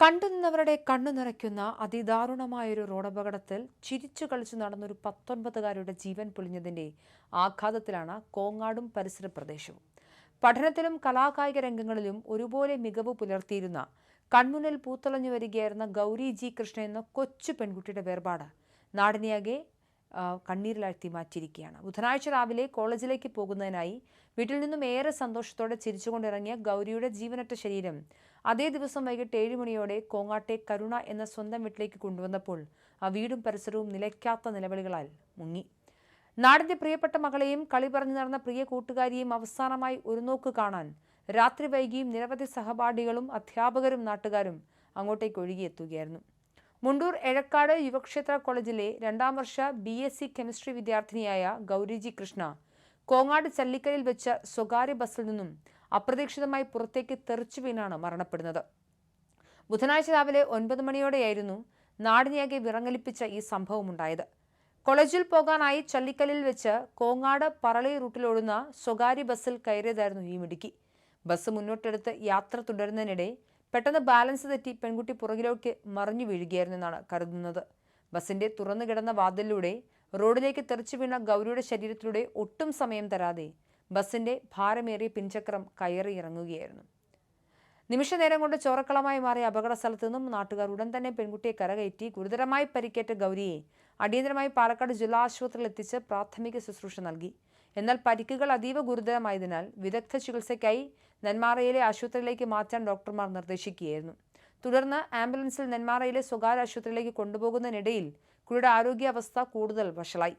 കണ്ടുനിന്നവരുടെ കണ്ണു നിറയ്ക്കുന്ന അതിദാരുണമായൊരു റോഡപകടത്തിൽ ചിരിച്ചു കളിച്ചു നടന്നൊരു 19കാരുടെ ജീവൻ പൊലിഞ്ഞതിന്റെ ആഘാതത്തിലാണ് കോങ്ങാടും പരിസര പ്രദേശവും. പഠനത്തിലും കലാകായിക രംഗങ്ങളിലും ഒരുപോലെ മികവ് പുലർത്തിയിരുന്ന കൺമുന്നിൽ പൂത്തളഞ്ഞു വരികയായിരുന്ന ഗൗരി ജി കൃഷ്ണ എന്ന കൊച്ചു പെൺകുട്ടിയുടെ വേർപാട് നാടിനെയാകെ കണ്ണീരിലാഴ്ത്തി മാറ്റിയിരിക്കുകയാണ്. ബുധനാഴ്ച രാവിലെ കോളേജിലേക്ക് പോകുന്നതിനായി വീട്ടിൽ നിന്നും ഏറെ സന്തോഷത്തോടെ ചിരിച്ചുകൊണ്ടിറങ്ങിയ ഗൗരിയുടെ ജീവനറ്റ ശരീരം അതേ ദിവസം വൈകിട്ട് 7 മണിയോടെ കോങ്ങാട്ടെ കരുണ എന്ന സ്വന്തം വീട്ടിലേക്ക് കൊണ്ടുവന്നപ്പോൾ ആ വീടും പരിസരവും നിലയ്ക്കാത്ത നിലവിളികളാൽ മുങ്ങി. നാടിന്റെ പ്രിയപ്പെട്ട മകളെയും കളി പറഞ്ഞു നടന്ന പ്രിയ കൂട്ടുകാരിയെയും അവസാനമായി ഒരു നോക്ക് കാണാൻ രാത്രി വൈകിയും നിരവധി സഹപാഠികളും അധ്യാപകരും നാട്ടുകാരും അങ്ങോട്ടേക്ക് ഒഴുകിയെത്തുകയായിരുന്നു. മുണ്ടൂർ എഴക്കാട് യുവക്ഷേത്ര കോളേജിലെ 2ാം വർഷ BSc കെമിസ്ട്രി വിദ്യാർത്ഥിനിയായ ഗൗരിജി കൃഷ്ണ കോങ്ങാട് ചല്ലിക്കലിൽ വെച്ച സ്വകാര്യ ബസ്സിൽ നിന്നും അപ്രതീക്ഷിതമായി പുറത്തേക്ക് തെറിച്ചു വീണാണ് മരണപ്പെടുന്നത്. ബുധനാഴ്ച രാവിലെ 9 മണിയോടെയായിരുന്നു നാടിനെയാകെ വിറങ്ങലിപ്പിച്ച ഈ സംഭവമുണ്ടായത്. കോളേജിൽ പോകാനായി ചല്ലിക്കലിൽ വെച്ച് കോങ്ങാട് പറളി റൂട്ടിലോടുന്ന സ്വകാര്യ ബസ്സിൽ കയറിയതായിരുന്നു ഈ മിടുക്കി. ബസ് മുന്നോട്ടെടുത്ത് യാത്ര തുടരുന്നതിനിടെ പെട്ടെന്ന് ബാലൻസ് തെറ്റി പെൺകുട്ടി പുറകിലേക്ക് മറിഞ്ഞു വീഴുകയായിരുന്നു എന്നാണ് കരുതുന്നത്. ബസിന്റെ തുറന്നു കിടന്ന വാതിലിലൂടെ റോഡിലേക്ക് തെറിച്ചു വീണ ഗൗരിയുടെ ശരീരത്തിലൂടെ ഒട്ടും സമയം തരാതെ ബസിന്റെ ഭാരമേറിയ പിൻചക്രം കയറി ഇറങ്ങുകയായിരുന്നു. നിമിഷനേരം കൊണ്ട് ചോരക്കളമായി മാറിയ അപകട സ്ഥലത്തു നിന്നും നാട്ടുകാർ ഉടൻ തന്നെ പെൺകുട്ടിയെ കരകയറ്റി ഗുരുതരമായി പരിക്കേറ്റ ഗൗരിയെ അടിയന്തരമായി പാലക്കാട് ജില്ലാ ആശുപത്രിയിൽ എത്തിച്ച് പ്രാഥമിക ശുശ്രൂഷ നൽകി. എന്നാൽ പരിക്കുകൾ അതീവ ഗുരുതരമായതിനാൽ വിദഗ്ധ ചികിത്സയ്ക്കായി നെന്മാറയിലെ ആശുപത്രിയിലേക്ക് മാറ്റാൻ ഡോക്ടർമാർ നിർദ്ദേശിക്കുകയായിരുന്നു. തുടർന്ന് ആംബുലൻസിൽ നെന്മാറയിലെ സ്വകാര്യ ആശുപത്രിയിലേക്ക് കൊണ്ടുപോകുന്നതിനിടയിൽ കുട്ടിയുടെ ആരോഗ്യാവസ്ഥ കൂടുതൽ വഷളായി.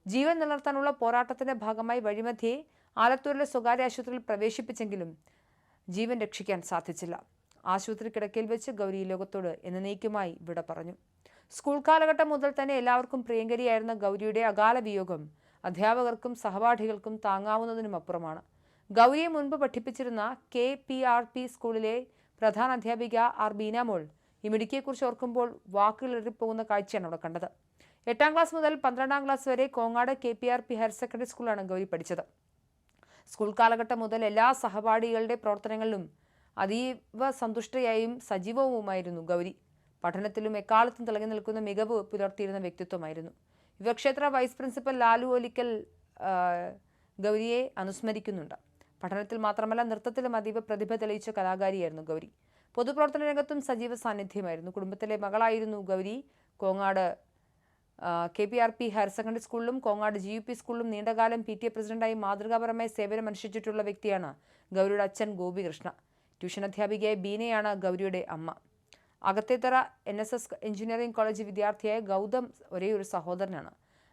ജീവൻ നിലനിർത്താനുള്ള പോരാട്ടത്തിന്റെ ഭാഗമായി വഴിമധ്യേ ആലത്തൂരിലെ സ്വകാര്യ ആശുപത്രിയിൽ പ്രവേശിപ്പിച്ചെങ്കിലും ജീവൻ രക്ഷിക്കാൻ സാധിച്ചില്ല. ആശുപത്രി കിടക്കയിൽ വെച്ച് ഗൗരി ലോകത്തോട് എന്നേക്കുമായി വിട പറഞ്ഞു. സ്കൂൾ കാലഘട്ടം മുതൽ തന്നെ എല്ലാവർക്കും പ്രിയങ്കരിയായിരുന്ന ഗൗരിയുടെ അകാല വിയോഗം അധ്യാപകർക്കും സഹപാഠികൾക്കും താങ്ങാവുന്നതിനും അപ്പുറമാണ്. ഗൗരിയെ മുൻപ് പഠിപ്പിച്ചിരുന്ന KPRP സ്കൂളിലെ പ്രധാന അധ്യാപിക R ബീനാമോൾ ഈ മിടുക്കിയെക്കുറിച്ച് ഓർക്കുമ്പോൾ വാക്കുകളിറിപ്പോകുന്ന കാഴ്ചയാണ് അവിടെ കണ്ടത്. 8ാം ക്ലാസ് മുതൽ 12ാം ക്ലാസ് വരെ കോങ്ങാട് KPRP ഹയർ സെക്കൻഡറി സ്കൂളിലാണ് ഗൗരി പഠിച്ചത്. സ്കൂൾ കാലഘട്ടം മുതൽ എല്ലാ സഹപാഠികളുടെ പ്രവർത്തനങ്ങളിലും അതീവ സന്തുഷ്ടയായും സജീവവുമായിരുന്നു ഗൗരി. പഠനത്തിലും എക്കാലത്തും തിളങ്ങി നിൽക്കുന്ന മികവ് പുലർത്തിയിരുന്ന വ്യക്തിത്വമായിരുന്നു. യുവക്ഷേത്ര വൈസ് പ്രിൻസിപ്പൽ ലാലു ഒലിക്കൽ ഗൗരിയെ അനുസ്മരിക്കുന്നുണ്ട്. പഠനത്തിൽ മാത്രമല്ല നൃത്തത്തിലും അതീവ പ്രതിഭ തെളിയിച്ച കലാകാരിയായിരുന്നു ഗൗരി. പൊതുപ്രവർത്തന രംഗത്തും സജീവ സാന്നിധ്യമായിരുന്നു. കുടുംബത്തിലെ മകളായിരുന്നു Gauri. Kongad KPRP higher secondary സ്കൂളിലും കോങ്ങാട് GUP സ്കൂളിലും നീണ്ടകാലം PTA പ്രസിഡന്റായി മാതൃകാപരമായി സേവനം അനുഷ്ഠിച്ചിട്ടുള്ള വ്യക്തിയാണ് ഗൗരിയുടെ അച്ഛൻ ഗോപികൃഷ്ണ. ട്യൂഷൻ അധ്യാപികയായ ബീനയാണ് ഗൗരിയുടെ അമ്മ. അകത്തേത്തറ NSS എഞ്ചിനീയറിംഗ് കോളേജ് വിദ്യാർത്ഥിയായ ഗൗതം ഒരേയൊരു സഹോദരനാണ്.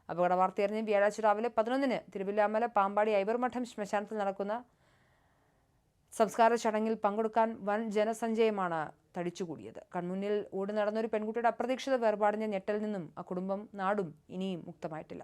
അപകട വാർത്തയറിഞ്ഞ് വ്യാഴാഴ്ച രാവിലെ 11-ന് തിരുവില്ലാമല പാമ്പാടി ഐവർമഠം ശ്മശാനത്തിൽ നടക്കുന്ന സംസ്കാര ചടങ്ങിൽ പങ്കെടുക്കാൻ വൻ ജനസഞ്ചയമാണ് തടിച്ചുകൂടിയത്. കൺമുന്നിൽ ഓടി നടന്നൊരു പെൺകുട്ടിയുടെ അപ്രതീക്ഷിത വേർപാടിന്റെ ഞെട്ടലിൽ നിന്നും ആ കുടുംബം നാടും ഇനിയും മുക്തമായിട്ടില്ല.